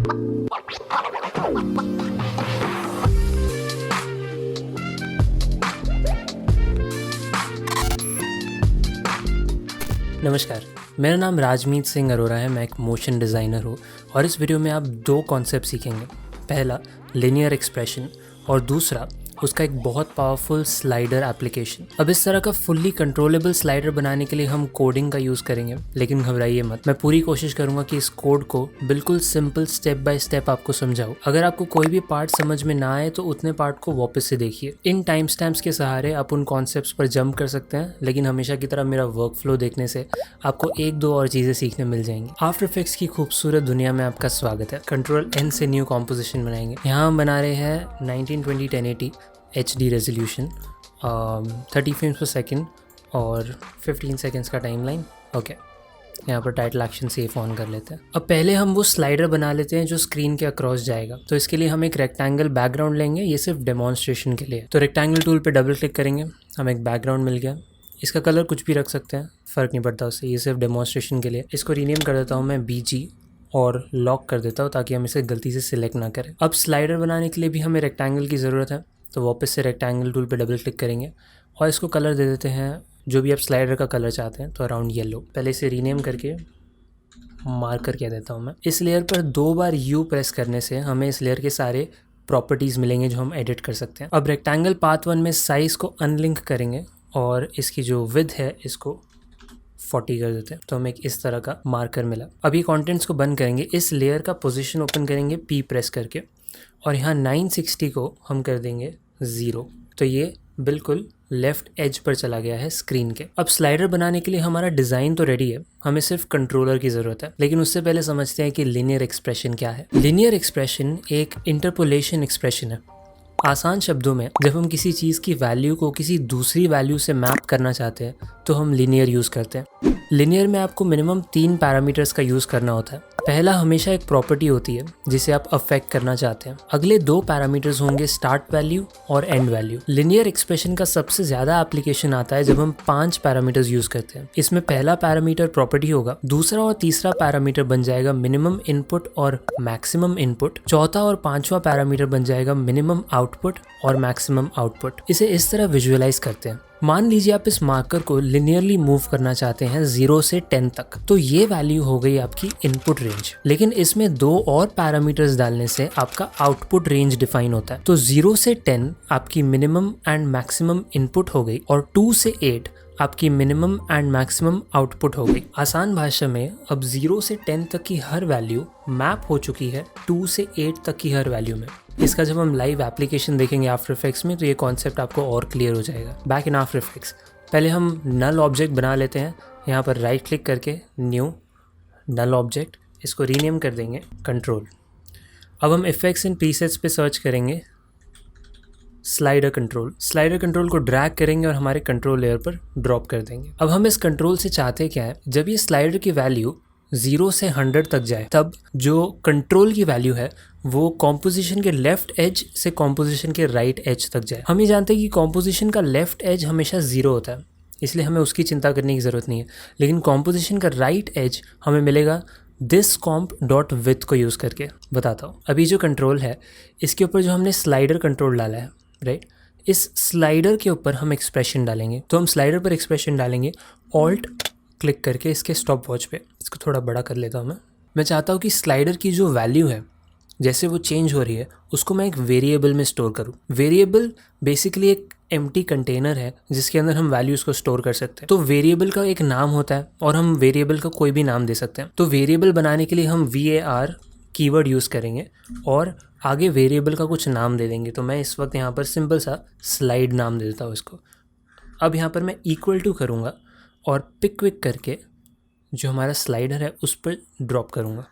नमस्कार, मेरा नाम राजमीत सिंह अरोरा है। मैं एक मोशन डिज़ाइनर हूँ और इस वीडियो में आप दो कॉन्सेप्ट सीखेंगे। पहला लिनियर एक्सप्रेशन और दूसरा उसका एक बहुत पावरफुल स्लाइडर एप्लीकेशन। अब इस तरह का फुल्ली कंट्रोलेबल स्लाइडर बनाने के लिए हम कोडिंग का यूज़ करेंगे, लेकिन घबराइए मत। मैं पूरी कोशिश करूंगा कि इस कोड को बिल्कुल सिंपल स्टेप बाय स्टेप आपको समझाऊं। अगर आपको कोई भी पार्ट समझ में ना आए तो उतने पार्ट को वापस से देखिए। इन टाइम स्टैम्प्स के सहारे आप उन कॉन्सेप्ट्स पर जंप कर सकते हैं, लेकिन हमेशा की तरह मेरा वर्क फ्लो देखने से आपको एक दो और चीज़ें सीखने मिल जाएंगी। आफ्टर इफेक्ट्स की खूबसूरत दुनिया में आपका स्वागत है। कंट्रोल N से न्यू कॉम्पोजिशन बनाएंगे। यहाँ हम बना रहे हैं 1920 1080 HD रेजोल्यूशन, 30 फ्रेम्स पर सेकेंड और 15 सेकेंड्स का टाइम लाइन। ओके, यहाँ पर टाइटल एक्शन सेफ ऑन कर लेते हैं। अब पहले हम वो स्लाइडर बना लेते हैं जो स्क्रीन के अक्रॉस जाएगा। तो इसके लिए हम एक रेक्टेंगल बैकग्राउंड लेंगे, ये सिर्फ डेमोन्स्ट्रेशन के लिए। तो रेक्टेंगल टूल पे डबल क्लिक करेंगे, हमें एक बैकग्राउंड मिल गया। इसका कलर कुछ भी रख सकते हैं, फ़र्क नहीं पड़ता उससे, ये सिर्फ डेमोन्स्ट्रेशन के लिए। इसको रीनेम कर देता हूँ मैं BG और लॉक कर देता हूँ ताकि हम इसे गलती से सिलेक्ट ना करें। अब स्लाइडर बनाने के लिए भी हमें रेक्टेंगल की ज़रूरत है, तो वापस से रेक्टेंगल टूल पे डबल क्लिक करेंगे और इसको कलर दे देते हैं जो भी आप स्लाइडर का कलर चाहते हैं, तो अराउंड येलो। पहले इसे रीनेम करके मार्कर कह देता हूँ मैं। इस लेयर पर 2 बार U प्रेस करने से हमें इस लेयर के सारे प्रॉपर्टीज़ मिलेंगे जो हम एडिट कर सकते हैं। अब रेक्टेंगल पाथ 1 में साइज़ को अनलिंक करेंगे और इसकी जो विड्थ है इसको 40 कर देते हैं, तो हमें एक इस तरह का मार्कर मिला। अभी कंटेंट्स को बंद करेंगे, इस लेयर का पोजीशन ओपन करेंगे P प्रेस करके और यहाँ 960 को हम कर देंगे 0, तो ये बिल्कुल लेफ्ट एज पर चला गया है स्क्रीन के। अब स्लाइडर बनाने के लिए हमारा डिज़ाइन तो रेडी है, हमें सिर्फ कंट्रोलर की ज़रूरत है। लेकिन उससे पहले समझते हैं कि लिनियर एक्सप्रेशन क्या है। लिनियर एक्सप्रेशन एक इंटरपोलेशन एक्सप्रेशन है। आसान शब्दों में, जब हम किसी चीज़ की वैल्यू को किसी दूसरी वैल्यू से मैप करना चाहते हैं तो हम लिनियर यूज़ करते हैं। लिनियर में आपको मिनिमम 3 पैरामीटर्स का यूज़ करना होता है। पहला हमेशा एक प्रॉपर्टी होती है जिसे आप अफेक्ट करना चाहते हैं। अगले 2 पैरामीटर्स होंगे स्टार्ट वैल्यू और एंड वैल्यू। लिनियर एक्सप्रेशन का सबसे ज़्यादा एप्लीकेशन आता है जब हम 5 पैरामीटर्स यूज़ करते हैं। इसमें पहला पैरामीटर प्रॉपर्टी होगा, दूसरा और तीसरा पैरामीटर बन जाएगा मिनिमम इनपुट और मैक्सिमम इनपुट, चौथा और पांचवा पैरामीटर बन जाएगा मिनिमम आउटपुट और मैक्सिमम आउटपुट। इसे इस तरह विजुअलाइज करते हैं। मान लीजिए आप इस मार्कर को लिनियरली मूव करना चाहते हैं 0 से 10 तक, तो ये वैल्यू हो गई आपकी इनपुट रेंज। लेकिन इसमें 2 और पैरामीटर्स डालने से आपका आउटपुट रेंज डिफाइन होता है। तो 0 से 10 आपकी मिनिमम एंड मैक्सिमम इनपुट हो गई और 2 से 8 आपकी मिनिमम एंड मैक्सिमम आउटपुट हो गई। आसान भाषा में अब 0 से 10 तक की हर वैल्यू मैप हो चुकी है 2 से 8 तक की हर वैल्यू में। इसका जब हम लाइव एप्लीकेशन देखेंगे आफ्टर इफेक्ट्स में तो ये कॉन्सेप्ट आपको और क्लियर हो जाएगा। बैक इन आफ्टर इफेक्ट्स, पहले हम नल ऑब्जेक्ट बना लेते हैं। यहाँ पर राइट क्लिक करके न्यू नल ऑब्जेक्ट, इसको रीनेम कर देंगे कंट्रोल। अब हम इफेक्ट्स इन प्रीसेट्स पे सर्च करेंगे स्लाइडर कंट्रोल। स्लाइडर कंट्रोल को ड्रैग करेंगे और हमारे कंट्रोल लेयर पर ड्रॉप कर देंगे। अब हम इस कंट्रोल से चाहते क्या है, जब ये स्लाइडर की वैल्यू 0 से 100 तक जाए तब जो कंट्रोल की वैल्यू है वो कॉम्पोजिशन के लेफ्ट एज से कॉम्पोजिशन के राइट एज तक जाए। हम ये जानते हैं कि कॉम्पोजिशन का लेफ्ट एज हमेशा 0 होता है, इसलिए हमें उसकी चिंता करने की ज़रूरत नहीं है। लेकिन कॉम्पोजिशन का राइट एज हमें मिलेगा दिस कॉम्प डॉट विथ को यूज़ करके। बताता हूँ, अभी जो कंट्रोल है इसके ऊपर जो हमने स्लाइडर कंट्रोल डाला है, राइट, इस स्लाइडर के ऊपर हम एक्सप्रेशन डालेंगे। तो हम स्लाइडर पर एक्सप्रेशन डालेंगे ऑल्ट क्लिक करके इसके स्टॉप वॉच पे। इसको थोड़ा बड़ा कर लेता हूँ मैं चाहता हूँ कि स्लाइडर की जो वैल्यू है जैसे वो चेंज हो रही है उसको मैं एक वेरिएबल में स्टोर करूँ। वेरिएबल बेसिकली एक एम्प्टी कंटेनर है जिसके अंदर हम वैल्यूज़ को स्टोर कर सकते हैं। तो वेरिएबल का एक नाम होता है और हम वेरिएबल का कोई भी नाम दे सकते हैं। तो वेरिएबल बनाने के लिए हम VAR कीवर्ड यूज़ करेंगे और आगे वेरिएबल का कुछ नाम दे देंगे। तो मैं इस वक्त यहाँ पर सिंपल सा स्लाइड नाम दे देता हूँ इसको। अब यहाँ पर मैं इक्वल टू करूँगा और पिक विक करके जो हमारा स्लाइडर है उस पर ड्रॉप करूँगा,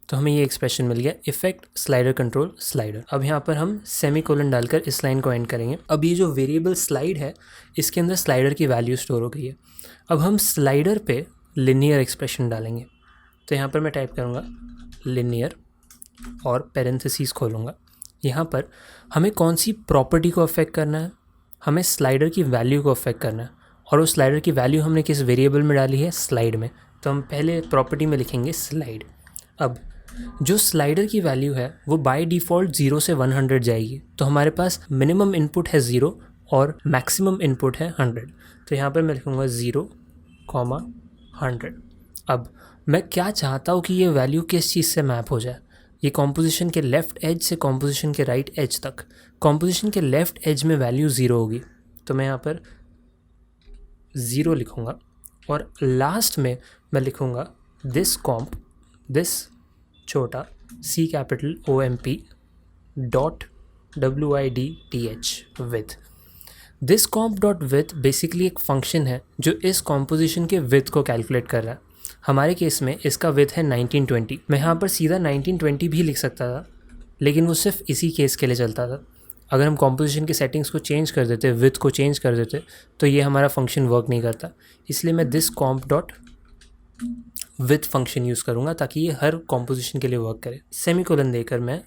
तो हमें ये एक्सप्रेशन मिल गया, इफेक्ट स्लाइडर कंट्रोल स्लाइडर। अब यहाँ पर हम सेमीकोलन डालकर इस लाइन को एंड करेंगे। अब ये जो वेरिएबल स्लाइड है इसके अंदर स्लाइडर की वैल्यू स्टोर हो गई है। अब हम स्लाइडर पे लिनियर एक्सप्रेशन डालेंगे। तो यहाँ पर मैं टाइप करूँगा लिनियर और पैरेंथेसिस खोलूँगा। यहाँ पर हमें कौन सी प्रॉपर्टी को अफेक्ट करना है, हमें स्लाइडर की वैल्यू को अफेक्ट करना है और उस स्लाइडर की वैल्यू हमने किस वेरिएबल में डाली है, स्लाइड में। तो हम पहले प्रॉपर्टी में लिखेंगे स्लाइड। अब जो स्लाइडर की वैल्यू है वो बाय डिफ़ॉल्ट 0 से 100 जाएगी, तो हमारे पास मिनिमम इनपुट है 0 और मैक्सिमम इनपुट है 100। तो यहाँ पर मैं लिखूँगा 0, 100। अब मैं क्या चाहता हूँ कि ये वैल्यू किस चीज़ से मैप हो जाए। ये कॉम्पोजिशन के लेफ़्ट एज से कॉम्पोजिशन के राइट एज तक। कॉम्पोजिशन के लेफ़्ट एज में वैल्यू 0 होगी, तो मैं यहाँ पर 0 लिखूँगा और लास्ट में मैं लिखूँगा दिस छोटा C capital OMP dot WIDTH with. This comp dot with basically एक फंक्शन है जो इस कॉम्पोजिशन के विथ को कैलकुलेट कर रहा है। हमारे केस में इसका विथ है 1920। मैं यहाँ पर सीधा 1920 भी लिख सकता था, लेकिन वो सिर्फ इसी केस के लिए चलता था। अगर हम कॉम्पोजिशन की सेटिंग्स को चेंज कर देते, विथ को चेंज कर देते, तो ये हमारा फंक्शन वर्क नहीं करता। इसलिए मैं this comp dot with function use करूँगा ताकि ये हर कॉम्पोजिशन के लिए वर्क करे। सेमीकोलन देकर मैं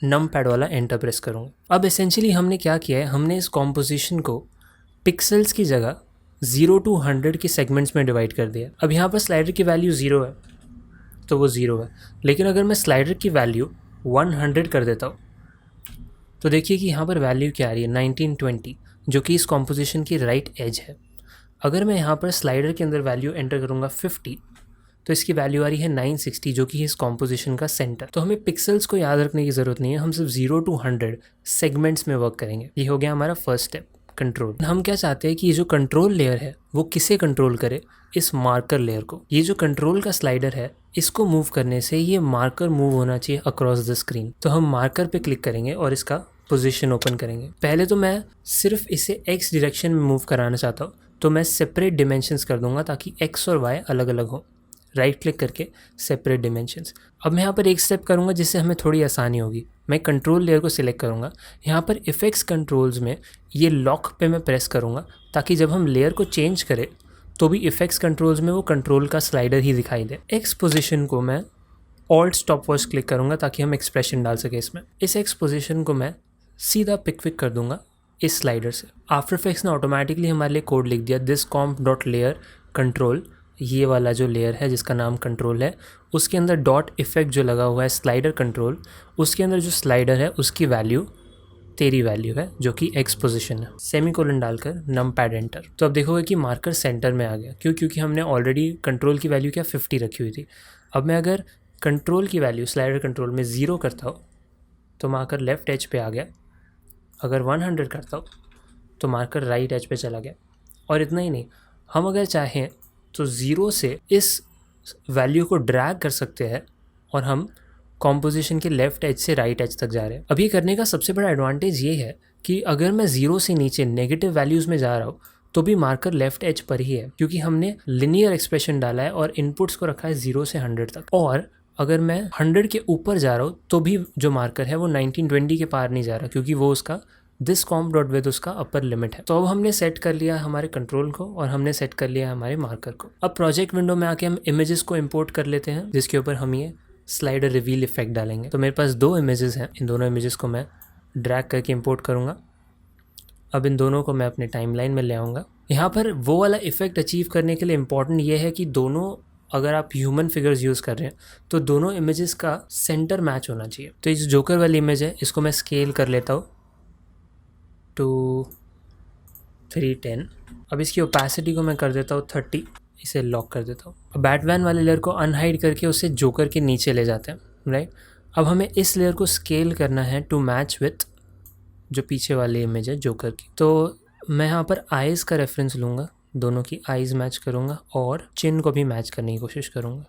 नम पैड वाला एंटर प्रेस करूँगा। अब एसेंशियली हमने क्या किया है, हमने इस कॉम्पोजिशन को पिक्सल्स की जगह 0 to 100 के सेगमेंट्स में डिवाइड कर दिया। अब यहाँ पर स्लाइडर की वैल्यू 0 है तो वो 0 है, लेकिन अगर मैं स्लाइडर की वैल्यू 100 कर देता हूँ तो देखिए कि यहाँ पर वैल्यू क्या आ रही है, 1920, जो कि इस कॉम्पोजिशन की राइट एज है। अगर मैं यहाँ पर स्लाइडर के अंदर वैल्यू एंटर करूँगा 50, तो इसकी वैल्यू आ रही है 960, जो कि इस कॉम्पोजिशन का सेंटर। तो हमें पिक्सल्स को याद रखने की ज़रूरत नहीं है, हम सिर्फ 0 to 100 सेगमेंट्स में वर्क करेंगे। ये हो गया हमारा फर्स्ट स्टेप, कंट्रोल। हम क्या चाहते हैं कि ये जो कंट्रोल लेयर है वो किसे कंट्रोल करे, इस मार्कर लेयर को। ये जो कंट्रोल का स्लाइडर है, इसको मूव करने से ये मार्कर मूव होना चाहिए अक्रॉस द स्क्रीन। तो हम मार्कर पे क्लिक करेंगे और इसका पोजीशन ओपन करेंगे। पहले तो मैं सिर्फ इसे एक्स डायरेक्शन में मूव कराना चाहता हूँ, तो मैं सेपरेट डिमेंशंस कर दूंगा ताकि एक्स और वाई अलग अलग हो। राइट क्लिक करके सेपरेट डिमेंशंस। अब मैं यहाँ पर एक स्टेप करूँगा जिससे हमें थोड़ी आसानी होगी। मैं कंट्रोल लेयर को सिलेक्ट करूँगा, यहाँ पर इफेक्ट्स कंट्रोल्स में ये लॉक पे मैं प्रेस करूँगा ताकि जब हम लेयर को चेंज करें तो भी इफेक्ट्स कंट्रोल्स में वो कंट्रोल का स्लाइडर ही दिखाई दे। एक्स पोजीशन को मैं ऑल्ट स्टॉप वॉच क्लिक करूँगा ताकि हम एक्सप्रेशन डाल सके इसमें। इस एक्स पोजीशन को मैं सीधा पिक कर दूँगा इस स्लाइडर से। आफ्टर इफेक्ट्स ने ऑटोमेटिकली हमारे लिए कोड लिख दिया, this comp dot layer control, ये वाला जो लेयर है जिसका नाम कंट्रोल है, उसके अंदर डॉट इफेक्ट जो लगा हुआ है स्लाइडर कंट्रोल, उसके अंदर जो स्लाइडर है उसकी वैल्यू तेरी वैल्यू है जो कि एक्स पोजीशन है। सेमीकोलन डालकर नम पैड एंटर। तो अब देखोगे कि मार्कर सेंटर में आ गया। क्योंकि हमने ऑलरेडी कंट्रोल की वैल्यू क्या 50 रखी हुई थी। अब मैं अगर कंट्रोल की वैल्यू स्लाइडर कंट्रोल में 0 करता हूँ तो मार्कर लेफ्ट एज पे आ गया। अगर 100 करता हूँ तो मार्कर राइट एज पे चला गया। और इतना ही नहीं, हम अगर चाहें तो 0 से इस वैल्यू को ड्रैग कर सकते हैं और हम कॉम्पोजिशन के लेफ्ट एज से राइट एज तक जा रहे हैं। अब ये करने का सबसे बड़ा एडवांटेज ये है कि अगर मैं 0 से नीचे नेगेटिव वैल्यूज़ में जा रहा हूँ तो भी मार्कर लेफ्ट एज पर ही है, क्योंकि हमने लिनियर एक्सप्रेशन डाला है और इनपुट्स को रखा है 0 से 100 तक। और अगर मैं 100 के ऊपर जा रहा हूँ तो भी जो मार्कर है वो 1920 के पार नहीं जा रहा, क्योंकि वो उसका दिस कॉम्प डॉट विद उसका अपर लिमिट है। तो अब हमने सेट कर लिया हमारे कंट्रोल को और हमने सेट कर लिया हमारे मार्कर को। अब प्रोजेक्ट विंडो में आके हम इमेजेस को इंपोर्ट कर लेते हैं, जिसके ऊपर हम ये स्लाइडर रिवील इफेक्ट डालेंगे। तो मेरे पास 2 इमेजेस हैं, इन दोनों इमेजेस को मैं ड्रैग करके इंपोर्ट करूँगा। अब इन दोनों को मैं अपने टाइमलाइन में ले आऊँगा। यहाँ पर वो वाला इफेक्ट अचीव करने के लिए इम्पॉर्टेंट ये है कि दोनों, अगर आप ह्यूमन फिगर्स यूज़ कर रहे हैं तो दोनों इमेजेस का सेंटर मैच होना चाहिए। तो इस जोकर वाली इमेज है, इसको मैं स्केल कर लेता हूँ टू 310। अब इसकी ओपेसिटी को मैं कर देता हूँ 30, इसे लॉक कर देता हूँ। अब बैटमैन वाले लेयर को अनहाइड करके उसे जोकर के नीचे ले जाते हैं, राइट। अब हमें इस लेयर को स्केल करना है टू मैच विथ जो पीछे वाली इमेज है जोकर की। तो मैं यहाँ पर आइज़ का रेफरेंस लूँगा, दोनों की आइज़ मैच करूँगा और चिन को भी मैच करने की कोशिश करूँगा।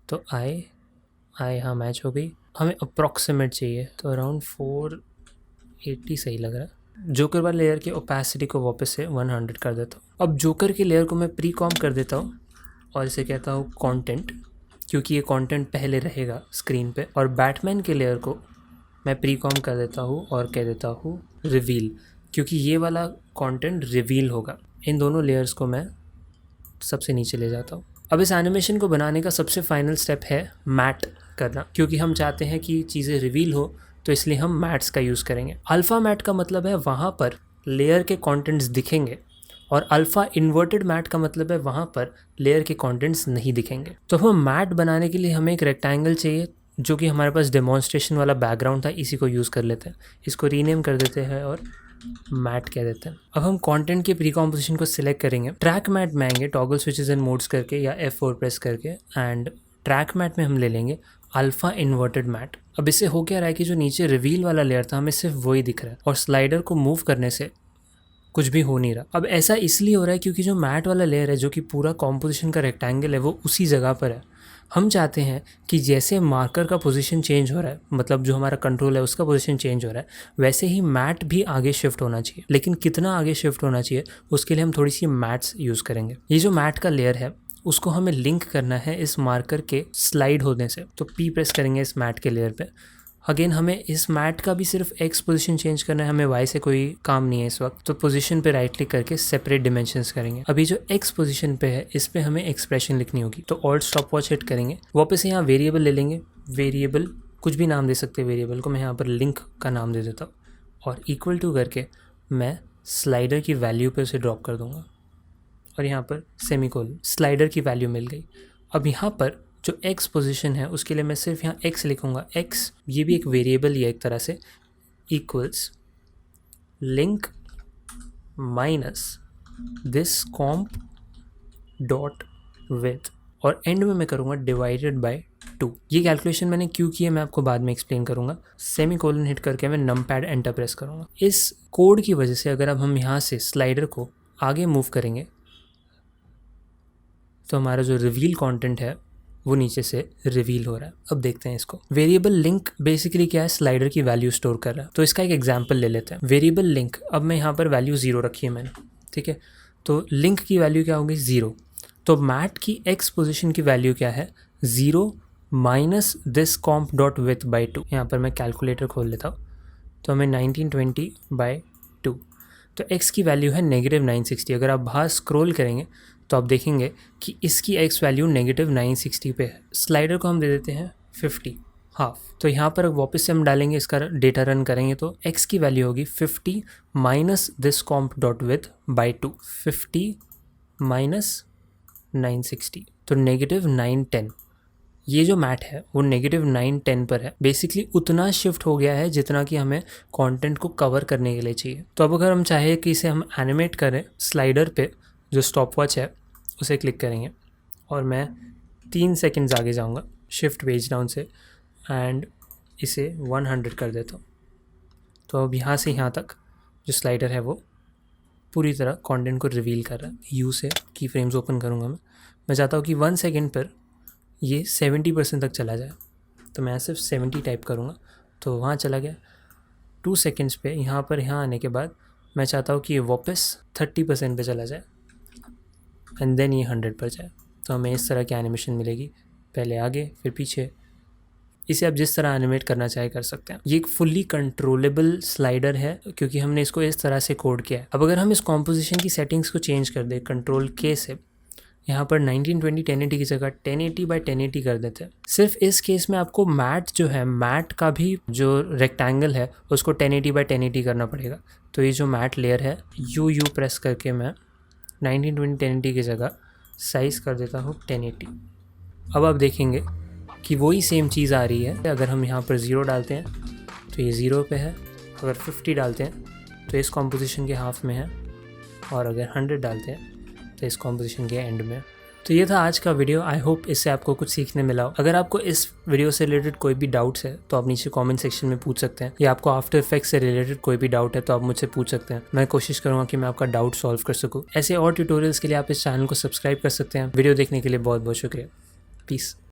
तो आई हाँ मैच हो गई। हमें अप्रॉक्सीमेट चाहिए, तो अराउंड 480 सही लग रहा है। जोकर वाले लेयर की ओपेसिटी को वापस से 100 कर देता हूँ। अब जोकर की लेयर को मैं प्री कॉम्प कर देता हूँ और इसे कहता हूँ कंटेंट, क्योंकि ये कंटेंट पहले रहेगा स्क्रीन पे। और बैटमैन के लेयर को मैं प्री कॉम्प कर देता हूँ और कह देता हूँ रिवील, क्योंकि ये वाला कंटेंट रिवील होगा। इन दोनों लेयर्स को मैं सबसे नीचे ले जाता हूँ। अब इस एनिमेशन को बनाने का सबसे फाइनल स्टेप है मैट करना, क्योंकि हम चाहते हैं कि चीज़ें रिवील हो, तो इसलिए हम मैट्स का यूज़ करेंगे। अल्फ़ा मैट का मतलब है वहाँ पर लेयर के कंटेंट्स दिखेंगे, और अल्फ़ा इन्वर्टेड मैट का मतलब है वहाँ पर लेयर के कंटेंट्स नहीं दिखेंगे। तो हम मैट बनाने के लिए हमें एक रेक्टेंगल चाहिए जो कि हमारे पास डेमोन्स्ट्रेशन वाला बैकग्राउंड था, इसी को यूज़ कर लेते हैं। इसको रीनेम कर देते हैं और मैट कह देते हैं। अब हम कंटेंट के प्री कॉम्पोजिशन को सिलेक्ट करेंगे, ट्रैक मैट में आएंगे, टॉगल स्विचेस एंड मोड्स करके या F4 प्रेस करके, एंड ट्रैक मैट में हम ले लेंगे अल्फा इन्वर्टेड मैट। अब इससे हो क्या रहा है कि जो नीचे रिवील वाला लेयर था हमें सिर्फ वही दिख रहा है और स्लाइडर को मूव करने से कुछ भी हो नहीं रहा। अब ऐसा इसलिए हो रहा है क्योंकि जो मैट वाला लेयर है, जो कि पूरा कॉम्पोजिशन का रेक्टेंगल है, वो उसी जगह पर है। हम चाहते हैं कि जैसे मार्कर का पोजीशन चेंज हो रहा है, मतलब जो हमारा कंट्रोल है उसका पोजीशन चेंज हो रहा है, वैसे ही मैट भी आगे शिफ्ट होना चाहिए। लेकिन कितना आगे शिफ्ट होना चाहिए, उसके लिए हम थोड़ी सी मैट्स यूज़ करेंगे। ये जो मैट का लेयर है उसको हमें लिंक करना है इस मार्कर के स्लाइड होने से, तो P प्रेस करेंगे इस मैट के लेयर पे। अगेन हमें इस मैट का भी सिर्फ X पोजीशन चेंज करना है, हमें Y से कोई काम नहीं है इस वक्त। तो पोजीशन पे राइट क्लिक करके सेपरेट डिमेंशंस करेंगे। अभी जो X पोजीशन पे है इस पे हमें एक्सप्रेशन लिखनी होगी, तो ऑल्ट स्टॉप वॉच हिट करेंगे। वापस यहाँ वेरिएबल ले लेंगे, वेरिएबल कुछ भी नाम दे सकते हैं वेरिएबल को, मैं यहाँ पर लिंक का नाम दे देता हूँ, और इक्वल टू करके मैं स्लाइडर की वैल्यू पे उसे ड्रॉप कर दूँगा, और यहाँ पर सेमीकोलन, स्लाइडर की वैल्यू मिल गई। अब यहाँ पर जो X पोजीशन है उसके लिए मैं सिर्फ यहाँ X लिखूँगा। X ये भी एक वेरिएबल ही है एक तरह से, equals link minus this comp dot with, और एंड में मैं करूँगा डिवाइडेड बाय 2। ये कैलकुलेशन मैंने क्यों की है मैं आपको बाद में एक्सप्लेन करूँगा। सेमीकोलन हिट करके मैं नमपैड एंटर प्रेस करूँगा। इस कोड की वजह से अगर अब हम यहाँ से स्लाइडर को आगे मूव करेंगे तो हमारा जो रिवील कंटेंट है वो नीचे से रिवील हो रहा है। अब देखते हैं इसको। वेरिएबल लिंक बेसिकली क्या है, स्लाइडर की वैल्यू स्टोर कर रहा है। तो इसका एक एग्जांपल ले लेते हैं। वेरिएबल लिंक, अब मैं यहाँ पर वैल्यू 0 रखी है मैंने, ठीक है। तो लिंक की वैल्यू क्या होगी, 0। तो मैट की X पोजिशन की वैल्यू क्या है, 0 minus this comp dot with by 2। यहाँ पर मैं कैलकुलेटर खोल लेता हूँ, तो हमें 1920/2। तो X की वैल्यू है -960। अगर आप बाहर स्क्रॉल करेंगे तो आप देखेंगे कि इसकी X वैल्यू -960 पे है। स्लाइडर को हम दे देते हैं 50, हाफ। तो यहाँ पर वापस से हम डालेंगे, इसका डेटा रन करेंगे तो X की वैल्यू होगी 50 minus this comp dot with by 2, 50 minus 960, तो -910। ये जो मैट है वो -910 पर है। बेसिकली उतना शिफ्ट हो गया है जितना कि हमें कंटेंट को कवर करने के लिए चाहिए। तो अब अगर हम चाहें कि इसे हम एनिमेट करें, स्लाइडर पे जो स्टॉप वॉच है उसे क्लिक करेंगे और मैं 3 सेकंड्स आगे जाऊंगा शिफ्ट पेज डाउन से, एंड इसे 100 कर देता हूँ। तो अब यहाँ से यहाँ तक जो स्लाइडर है वो पूरी तरह कंटेंट को रिवील कर रहा है। यू से की फ्रेम्स ओपन करूँगा मैं चाहता हूँ कि 1 सेकेंड पर ये 70% तक चला जाए, तो मैं सिर्फ 70 टाइप करूँगा तो वहाँ चला गया। 2 सेकेंड्स पे यहाँ आने के बाद मैं चाहता हूँ कि ये वापस 30% पे चला जाए एंड देन ये 100 पर जाए। तो हमें इस तरह की एनिमेशन मिलेगी, पहले आगे फिर पीछे। इसे आप जिस तरह एनिमेट करना चाहे कर सकते हैं। ये एक फुल्ली कंट्रोलेबल स्लाइडर है क्योंकि हमने इसको इस तरह से कोड किया है। अब अगर हम इस कॉम्पोजिशन की सेटिंग्स को चेंज कर दें कंट्रोल K से, यहाँ पर 1920/1080 की जगह 1080/1080 कर देते हैं। सिर्फ इस केस में आपको मैट जो है, मैट का भी जो रेक्टेंगल है उसको 1080/1080 करना पड़ेगा। तो ये जो मैट लेयर है, यू प्रेस करके मैं 1920/1080 की जगह साइज़ कर देता हूँ 1080। अब आप देखेंगे कि वही सेम चीज़ आ रही है। अगर हम यहाँ पर 0 डालते हैं तो ये 0 पे है, अगर 50 डालते हैं तो इस कॉम्पोजिशन के हाफ में है, और अगर 100 डालते हैं तो इस कॉम्पोजिशन के एंड में। तो ये था आज का वीडियो। आई होप इससे आपको कुछ सीखने मिला हो। अगर आपको इस वीडियो से रिलेटेड कोई भी डाउट्स है तो आप नीचे कमेंट सेक्शन में पूछ सकते हैं, या आपको आफ्टर इफेक्ट्स से रिलेटेड कोई भी डाउट है तो आप मुझसे पूछ सकते हैं। मैं कोशिश करूँगा कि मैं आपका डाउट सॉल्व कर सकूँ। ऐसे और ट्यूटोरियल्स के लिए आप इस चैनल को सब्सक्राइब कर सकते हैं। वीडियो देखने के लिए बहुत बहुत शुक्रिया। पीस।